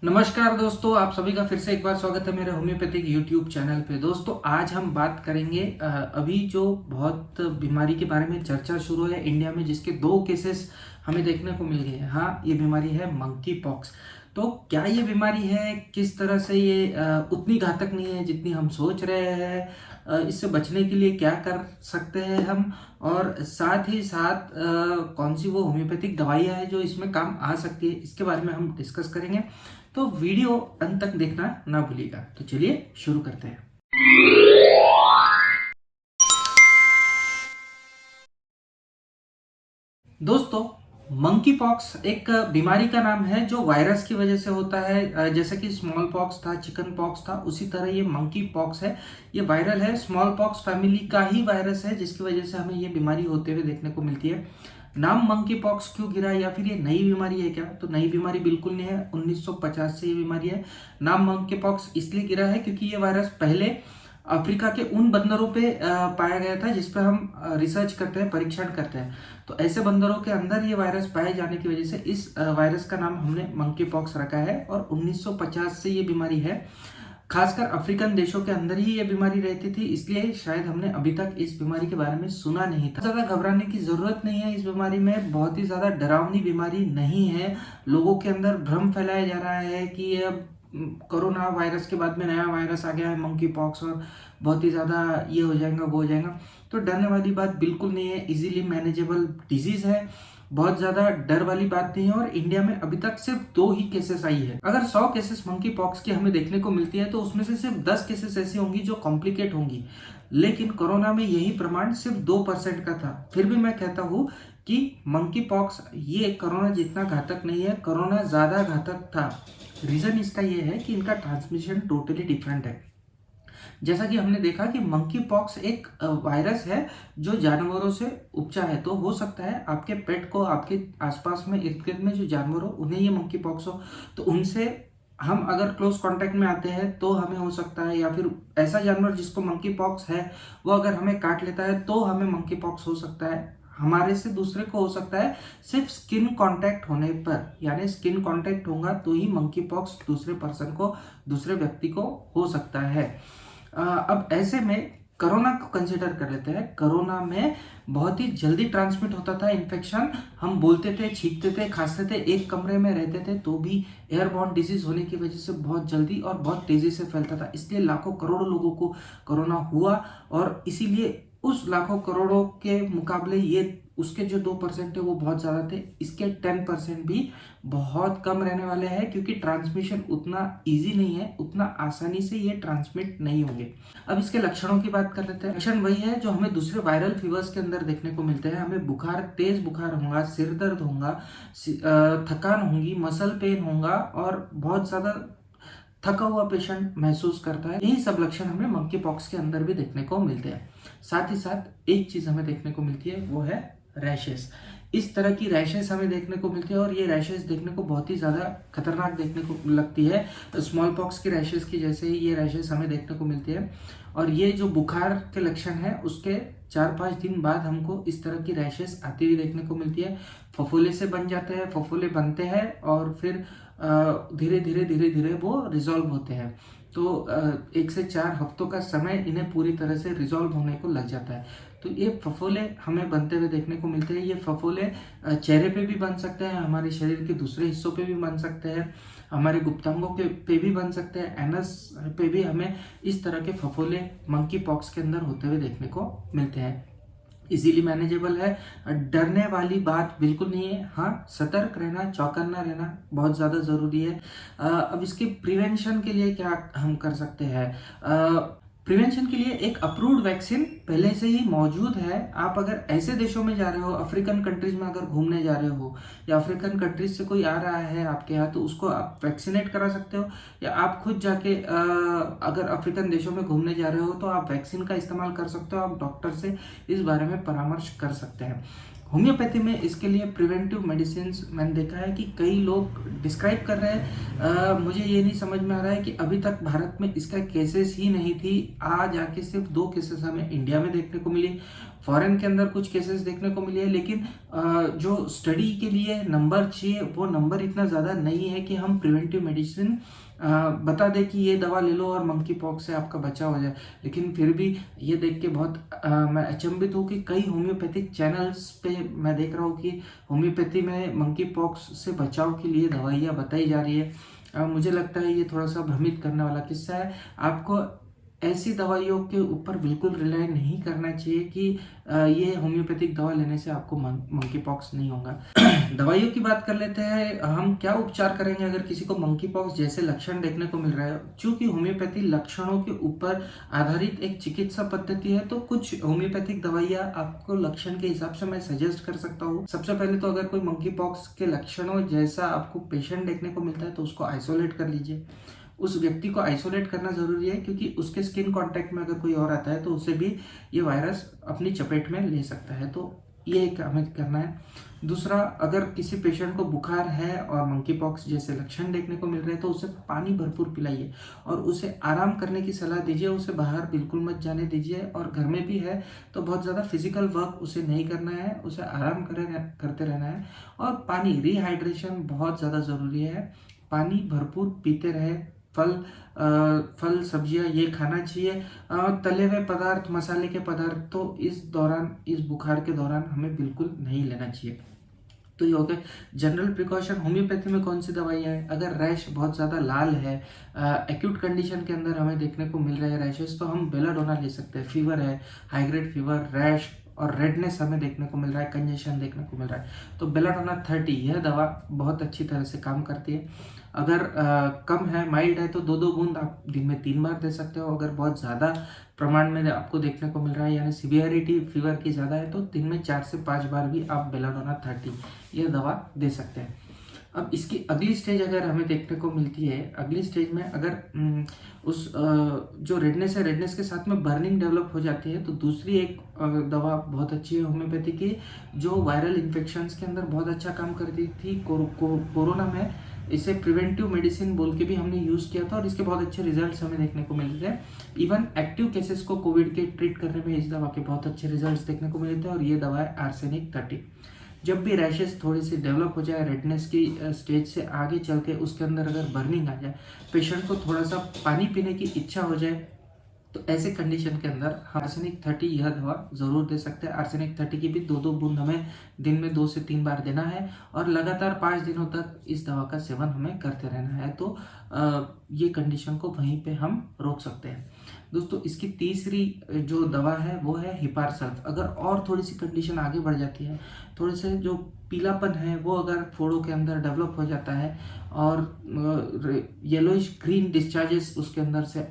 नमस्कार दोस्तों, आप सभी का फिर से एक बार स्वागत है मेरे होम्योपैथिक यूट्यूब चैनल पे। दोस्तों आज हम बात करेंगे अभी जो बहुत बीमारी के बारे में चर्चा शुरू है इंडिया में, जिसके 2 केसेस हमें देखने को मिल गए हैं। हाँ, ये बीमारी है मंकी पॉक्स। तो क्या ये बीमारी है, किस तरह से ये उतनी घातक नहीं है जितनी हम सोच रहे हैं, इससे बचने के लिए क्या कर सकते हैं हम, और साथ ही साथ कौन सी वो होम्योपैथिक दवाइयाँ हैं जो इसमें काम आ सकती है, इसके बारे में हम डिस्कस करेंगे। तो वीडियो अंत तक देखना ना भूलिएगा। तो चलिए शुरू करते हैं। दोस्तों, मंकी पॉक्स एक बीमारी का नाम है जो वायरस की वजह से होता है। जैसे कि स्मॉल पॉक्स था, चिकन पॉक्स था, उसी तरह ये मंकी पॉक्स है। ये वायरल है, स्मॉल पॉक्स फैमिली का ही वायरस है, जिसकी वजह से हमें ये बीमारी होते हुए देखने को मिलती है। नाम मंकी पॉक्स क्यों गिरा, या फिर ये नई बीमारी है क्या? तो नई बीमारी बिल्कुल नहीं है, 1950 से ये बीमारी है। नाम मंकी पॉक्स इसलिए गिरा है क्योंकि ये वायरस पहले अफ्रीका के उन बंदरों पे पाया गया था जिस पर हम रिसर्च करते हैं, परीक्षण करते हैं। तो ऐसे बंदरों के अंदर ये वायरस पाए जाने की वजह से इस वायरस का नाम हमने मंकी पॉक्स रखा है। और 1950 से ये बीमारी है। खासकर अफ्रीकन देशों के अंदर ही ये बीमारी रहती थी, इसलिए शायद हमने अभी तक इस बीमारी के बारे में सुना नहीं था। ज्यादा घबराने की जरूरत नहीं है इस बीमारी में, बहुत ही ज्यादा डरावनी बीमारी नहीं है। लोगों के अंदर भ्रम फैलाया जा रहा है कि ये अब कोरोना वायरस के बाद में नया वायरस आ गया है मंकी पॉक्स, और बहुत ही ज़्यादा ये हो जाएगा वो हो जाएगा। तो डरने वाली बात बिल्कुल नहीं है, इजीली मैनेजेबल डिजीज है, बहुत ज़्यादा डर वाली बात नहीं है। और इंडिया में अभी तक सिर्फ 2 ही केसेस आई है। अगर 100 केसेस मंकी पॉक्स की हमें देखने को मिलती है तो उसमें से सिर्फ 10 केसेस ऐसी होंगी जो कॉम्प्लिकेट होंगी। लेकिन कोरोना में यही प्रमाण सिर्फ 2% का था। फिर भी मैं कहता हूँ कि मंकी पॉक्स ये कोरोना जितना घातक नहीं है, कोरोना ज़्यादा घातक था। रीज़न इसका ये है कि इनका ट्रांसमिशन टोटली डिफरेंट है। जैसा कि हमने देखा कि मंकी पॉक्स एक वायरस है जो जानवरों से उपजा है। तो हो सकता है आपके पेट को, आपके आसपास में इर्द गिर्द में जो जानवर हो उन्हें ये मंकी पॉक्स हो, तो उनसे हम अगर क्लोज कांटेक्ट में आते हैं तो हमें हो सकता है। या फिर ऐसा जानवर जिसको मंकी पॉक्स है वो अगर हमें काट लेता है तो हमें मंकी पॉक्स हो सकता है। हमारे से दूसरे को हो सकता है सिर्फ स्किन कांटेक्ट होने पर, यानी स्किन कांटेक्ट होगा तो ही मंकी पॉक्स दूसरे पर्सन को, दूसरे व्यक्ति को हो सकता है। अब ऐसे में कोरोना को कंसिडर कर लेते हैं। कोरोना में बहुत ही जल्दी ट्रांसमिट होता था इन्फेक्शन। हम बोलते थे, छींकते थे, खांसते थे, एक कमरे में रहते थे तो भी एयरबॉर्न डिजीज होने की वजह से बहुत जल्दी और बहुत तेजी से फैलता था। इसलिए लाखों करोड़ों लोगों को कोरोना हुआ, और इसीलिए उस लाखों करोड़ों के मुकाबले ये उसके जो 2% है वो बहुत ज़्यादा थे। इसके 10% भी बहुत कम रहने वाले हैं, क्योंकि ट्रांसमिशन उतना इजी नहीं है, उतना आसानी से ये ट्रांसमिट नहीं होंगे। अब इसके लक्षणों की बात कर लेते हैं। लक्षण वही है जो हमें दूसरे वायरल फीवर्स के अंदर देखने को मिलते हैं। हमें बुखार, तेज बुखार होगा, सिर दर्द होगा, थकान होगी, मसल पेन होगा, और बहुत ज़्यादा थका हुआ पेशेंट महसूस करता है। यही सब लक्षण हमें मंकी पॉक्स के अंदर भी देखने को मिलते हैं। साथ ही साथ एक चीज हमें देखने को मिलती है, वो है रैशेस। इस तरह की रैशेस हमें देखने को मिलती है, और ये रैशेस देखने को बहुत ही ज़्यादा खतरनाक देखने को लगती है। स्मॉल पॉक्स की रैशेस की जैसे ही ये रैशेस हमें देखने को मिलती है। और ये जो बुखार के लक्षण है उसके 4-5 दिन बाद हमको इस तरह की रैशेस आती हुई देखने को मिलती है। फफोले से बन जाते हैं, फफोले बनते हैं, और फिर धीरे धीरे धीरे धीरे वो रिजॉल्व होते हैं। तो 1 से 4 हफ्तों का समय इन्हें पूरी तरह से रिजॉल्व होने को लग जाता है। तो ये फफोले हमें बनते हुए देखने को मिलते हैं। ये फफोले चेहरे पे भी बन सकते हैं, हमारे शरीर के दूसरे हिस्सों पे भी बन सकते हैं, हमारे गुप्तांगों के पे भी बन सकते हैं, एनस पे भी हमें इस तरह के फफोले मंकी पॉक्स के अंदर होते हुए देखने को मिलते हैं। इजीली मैनेजेबल है, डरने वाली बात बिल्कुल नहीं है। हाँ, सतर्क रहना, चौकन्ना रहना बहुत ज़्यादा ज़रूरी है। अब इसके प्रिवेंशन के लिए क्या हम कर सकते हैं? प्रिवेंशन के लिए एक अप्रूव्ड वैक्सीन पहले से ही मौजूद है। आप अगर ऐसे देशों में जा रहे हो, अफ्रीकन कंट्रीज में अगर घूमने जा रहे हो, या अफ्रीकन कंट्रीज से कोई आ रहा है आपके यहाँ, तो उसको आप वैक्सीनेट करा सकते हो। या आप खुद जाके अगर अफ्रीकन देशों में घूमने जा रहे हो तो आप वैक्सीन का इस्तेमाल कर सकते हो। आप डॉक्टर से इस बारे में परामर्श कर सकते हैं। होम्योपैथी में इसके लिए प्रिवेंटिव मेडिसिन मैंने देखा है कि कई लोग डिस्क्राइब कर रहे हैं। मुझे ये नहीं समझ में आ रहा है कि अभी तक भारत में इसका केसेस ही नहीं थी। आज आके सिर्फ 2 केसेस हमें इंडिया में देखने को मिली। फॉरेन के अंदर कुछ केसेस देखने को मिले हैं, लेकिन जो स्टडी के लिए नंबर चाहिए वो नंबर इतना ज़्यादा नहीं है कि हम प्रिवेंटिव मेडिसिन बता दें कि ये दवा ले लो और मंकी पॉक्स से आपका बचाव हो जाए। लेकिन फिर भी ये देख के बहुत मैं अचंभित हूँ कि कई होम्योपैथिक चैनल्स पे मैं देख रहा हूँ कि होम्योपैथी में मंकी पॉक्स से बचाव के लिए दवाइयाँ बताई जा रही है। मुझे लगता है ये थोड़ा सा भ्रमित करने वाला किस्सा है। आपको ऐसी दवाइयों के ऊपर बिल्कुल रिलाई नहीं करना चाहिए कि ये होम्योपैथिक दवा लेने से आपको मंकी पॉक्स नहीं होगा। दवाइयों की बात कर लेते हैं, हम क्या उपचार करेंगे अगर किसी को मंकी पॉक्स जैसे लक्षण देखने को मिल रहा है। चूंकि होम्योपैथी लक्षणों के ऊपर आधारित एक चिकित्सा पद्धति है, तो कुछ होम्योपैथिक दवाइयाँ आपको लक्षण के हिसाब से मैं सजेस्ट कर सकता हूँ। सबसे पहले तो अगर कोई मंकी पॉक्स के लक्षणों जैसा आपको पेशेंट देखने को मिलता है तो उसको आइसोलेट कर लीजिए। उस व्यक्ति को आइसोलेट करना जरूरी है, क्योंकि उसके स्किन कांटेक्ट में अगर कोई और आता है तो उसे भी ये वायरस अपनी चपेट में ले सकता है। तो ये एक हमें करना है। दूसरा, अगर किसी पेशेंट को बुखार है और मंकी पॉक्स जैसे लक्षण देखने को मिल रहे हैं तो उसे पानी भरपूर पिलाइए और उसे आराम करने की सलाह दीजिए। उसे बाहर बिल्कुल मत जाने दीजिए, और घर में भी है तो बहुत ज़्यादा फिजिकल वर्क उसे नहीं करना है, उसे आराम करते रहना है। और पानी, रिहाइड्रेशन बहुत ज़्यादा ज़रूरी है। पानी भरपूर पीते रहे। फल सब्जियां ये खाना चाहिए। तले हुए पदार्थ, मसाले के पदार्थ तो इस बुखार के दौरान हमें बिल्कुल नहीं लेना चाहिए। तो ये हो गए जनरल प्रिकॉशन। होम्योपैथी में कौन सी दवाइयाँ है? अगर रैश बहुत ज़्यादा लाल है, एक्यूट कंडीशन के अंदर हमें देखने को मिल रहे हैं रैशेस, तो हम बेलाडोना ले सकते हैं। फीवर है, हाई ग्रेड फीवर, रैश और रेडनेस हमें देखने को मिल रहा है, कंजेशन देखने को मिल रहा है, तो बेलाडोना 30 यह दवा बहुत अच्छी तरह से काम करती है। अगर कम है, माइल्ड है, तो 2-2 बूंद आप दिन में 3 बार दे सकते हो। अगर बहुत ज़्यादा प्रमाण में आपको देखने को मिल रहा है, यानी सीवियरिटी फीवर की ज़्यादा है, तो दिन में 4 से 5 बार भी आप बेलाडोना 30 यह दवा दे सकते हैं। अब इसकी अगली स्टेज अगर हमें देखने को मिलती है, अगली स्टेज में अगर जो रेडनेस है, रेडनेस के साथ में बर्निंग डेवलप हो जाती है, तो दूसरी एक दवा बहुत अच्छी है होम्योपैथी की, जो वायरल इन्फेक्शंस के अंदर बहुत अच्छा काम करती थी। कोरोना में इसे प्रिवेंटिव मेडिसिन बोल के भी हमने यूज़ किया था और इसके बहुत अच्छे रिजल्ट्स हमें देखने को मिलते हैं। इवन एक्टिव केसेस को कोविड के ट्रीट करने में इस दवा के बहुत अच्छे रिजल्ट्स देखने को मिलते हैं। और ये दवा है आर्सेनिक 30। जब भी रैशेस थोड़ी सी डेवलप हो जाए, रेडनेस की स्टेज से आगे चल के उसके अंदर अगर बर्निंग आ जाए, पेशेंट को थोड़ा सा पानी पीने की इच्छा हो जाए, तो ऐसे कंडीशन के अंदर आर्सेनिक 30 यह दवा ज़रूर दे सकते हैं। आर्सेनिक 30 की भी 2-2 बूंद हमें दिन में 2 से 3 बार देना है और लगातार 5 दिनों तक इस दवा का सेवन हमें करते रहना है। तो ये कंडीशन को वहीं पे हम रोक सकते हैं। दोस्तों, इसकी तीसरी जो दवा है वो है हिपार सल्फ। अगर और थोड़ी सी कंडीशन आगे बढ़ जाती है, थोड़े से जो पीलापन है वो अगर फोड़ों के अंदर डेवलप हो जाता है और येलोइश ग्रीन डिस्चार्जेस उसके अंदर से,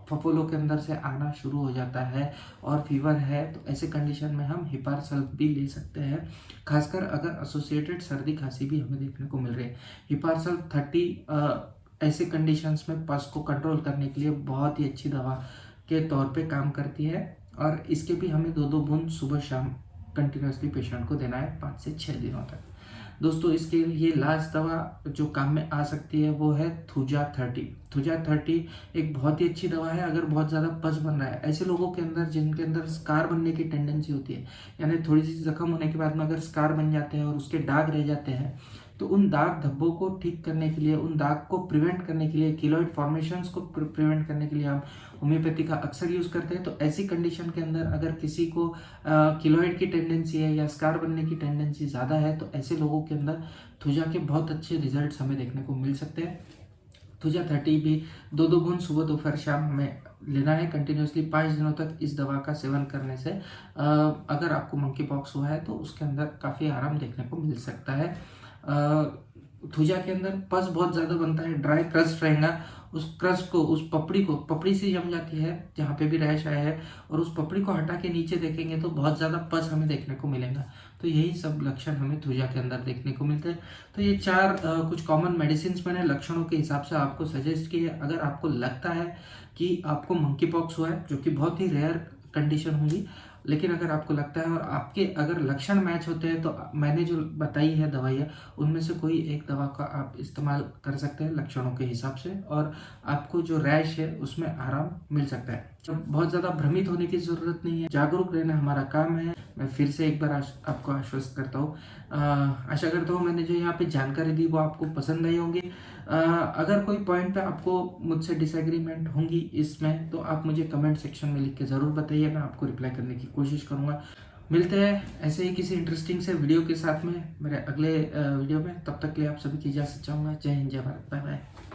फफोलों के अंदर से आना शुरू हो जाता है और फीवर है, तो ऐसे कंडीशन में हम हिपार सल्फ भी ले सकते हैं। खासकर अगर एसोसिएटेड सर्दी खांसी भी हमें देखने को मिल रही है। हिपार सल्फ 30 ऐसे कंडीशंस में पस को कंट्रोल करने के लिए बहुत ही अच्छी दवा के तौर पे काम करती है और इसके भी हमें 2-2 बूंद सुबह शाम कंटिन्यूसली पेशेंट को देना है 5 से 6 दिनों तक। दोस्तों, इसके लिए लास्ट दवा जो काम में आ सकती है वो है थुजा 30। थुजा 30 एक बहुत ही अच्छी दवा है अगर बहुत ज़्यादा पस बन रहा है। ऐसे लोगों के अंदर जिनके अंदर स्कार बनने की टेंडेंसी होती है, यानी थोड़ी सी जख्म होने के बाद में अगर स्कार बन जाते हैं और उसके दाग रह जाते हैं, तो उन दाग धब्बों को ठीक करने के लिए, उन दाग को प्रिवेंट करने के लिए, कीलॉइड फॉर्मेशंस को प्रिवेंट करने के लिए हम होम्योपैथी का अक्सर यूज़ करते हैं। तो ऐसी कंडीशन के अंदर अगर किसी को कीलॉइड की टेंडेंसी है या स्कार बनने की टेंडेंसी ज़्यादा है, तो ऐसे लोगों के अंदर थुजा के बहुत अच्छे रिजल्ट्स हमें देखने को मिल सकते हैं। थुजा 30 भी 2-2 बूंद सुबह दोपहर शाम हमें लेना है कंटिन्यूसली 5 दिनों तक। इस दवा का सेवन करने से अगर आपको मंकी पॉक्स हुआ है तो उसके अंदर काफ़ी आराम देखने को मिल सकता है। थुजा के अंदर पस बहुत ज़्यादा बनता है, ड्राई क्रस्ट रहेगा, उस क्रस्ट को, उस पपड़ी से जम जाती है जहाँ पे भी रैश आया है, और उस पपड़ी को हटा के नीचे देखेंगे तो बहुत ज़्यादा पस हमें देखने को मिलेगा। तो यही सब लक्षण हमें थुजा के अंदर देखने को मिलते हैं। तो ये 4 कुछ कॉमन मेडिसिन मैंने लक्षणों के हिसाब से आपको सजेस्ट किए। अगर आपको लगता है कि आपको मंकी पॉक्स हुआ है, जो कि बहुत ही रेयर कंडीशन होगी, लेकिन अगर आपको लगता है और आपके अगर लक्षण मैच होते हैं तो मैंने जो बताई है दवाइयाँ, उनमें से कोई एक दवा का आप इस्तेमाल कर सकते हैं लक्षणों के हिसाब से, और आपको जो रैश है उसमें आराम मिल सकता है। तो बहुत ज़्यादा भ्रमित होने की ज़रूरत नहीं है, जागरूक रहना हमारा काम है। मैं फिर से एक बार आपको आश्वस्त करता हूँ। आशा करता हूँ मैंने जो यहाँ पे जानकारी दी वो आपको पसंद आई होगी। अगर कोई पॉइंट पे आपको मुझसे डिसएग्रीमेंट होंगी इसमें, तो आप मुझे कमेंट सेक्शन में लिख के ज़रूर बताइए, मैं आपको रिप्लाई करने की कोशिश करूँगा। मिलते हैं ऐसे ही किसी इंटरेस्टिंग से वीडियो के साथ में मेरे अगले वीडियो में। तब तक के लिए आप सभी की इजाज़त चाहूँगा। जय हिंद, जय भारत, बाय बाय।